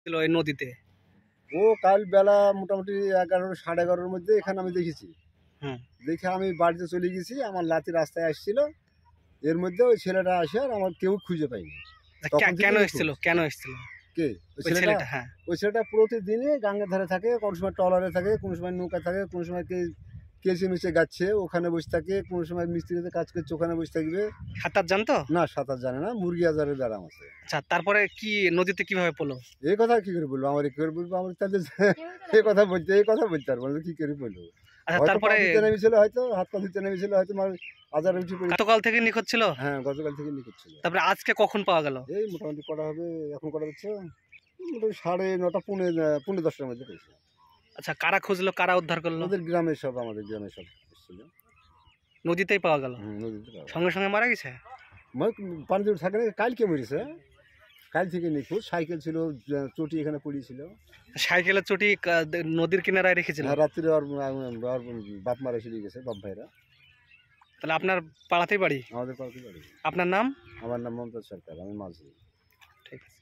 ছিল এই নদীতে? ও কাল বেলা মোটামুটি 11 সাড়ে 11টার মধ্যে এখানে আমি দেখেছি। হুম। দেখে আমি বাড়িতে চলে গেছি, আমার লাতি রাস্তায় আসছিল। এর মধ্যে ওই ছেলেটা আসে আর আমার কেউ খুঁজে পাইনি। তখন থেকে কেন নিখোঁজ। এসেছিল, কেন এসেছিল কে? ওই ওই ছেলেটা? ছেলেটা? হ্যাঁ। ওই ছেলেটা প্রতিদিনই গাঙ্গের ধারে থাকে, কোনো সময় ট্রলারে থাকে, কোনো সময় নৌকা থাকে, কোনো সময় কেসে মিশে যাচ্ছে ওখানে বসে থাকে, কোনো সময় মিস্ত্রিতে কাজ করছে ওখানে বসে থাকবে। সাঁতার জানতো? না, সাঁতার জানে না, মুরগি আজারের ব্যারাম আছে। আচ্ছা, তারপরে কি নদীতে কিভাবে পড়লো? এই কথা কি করে বলবো? আমার কি করে বলবো? আমার তাদের এই কথা বলতে পারবো না, কি করে বলবো? আচ্ছা, হয়তো পা তারপরে ধুতে নেমেছিল, হয়তো হাত পা ধুতে নেমেছিল, হয়তো আমার আজারে উঠে পড়ে। গতকাল থেকে নিখোঁজ ছিল? হ্যাঁ, গতকাল থেকে নিখোঁজ ছিল। তারপরে আজকে কখন পাওয়া গেল? এই মোটামুটি করা হবে, এখন করা হচ্ছে মোটামুটি 9:30 পৌনে 10টার মধ্যে পেয়েছে। আচ্ছা, কারা খুঁজলো, কারা উদ্ধার করলো? আমাদের গ্রামের সব এসেছিল। নদীতেই পাওয়া গেল? নদীতে পাওয়া। সঙ্গে সঙ্গে মারা গেছে? পানিতে থাকে না, কালকে মরেছে। কাল থেকে নিখোঁজ। সাইকেল ছিল, চটি এখানে পড়েছিল। সাইকেলের চটি নদীর কিনারায় রেখেছিল? হ্যাঁ, রাত্রে ওর বাপ মারা এসে দিয়ে গেছে, বাপ ভাইরা। তাহলে আপনার পাড়াতেই বাড়ি? আমাদের পাড়াতে বাড়ি। আপনার নাম? আমার নাম মমতাজ সরকার, আমি মাঝি। ঠিক আছে।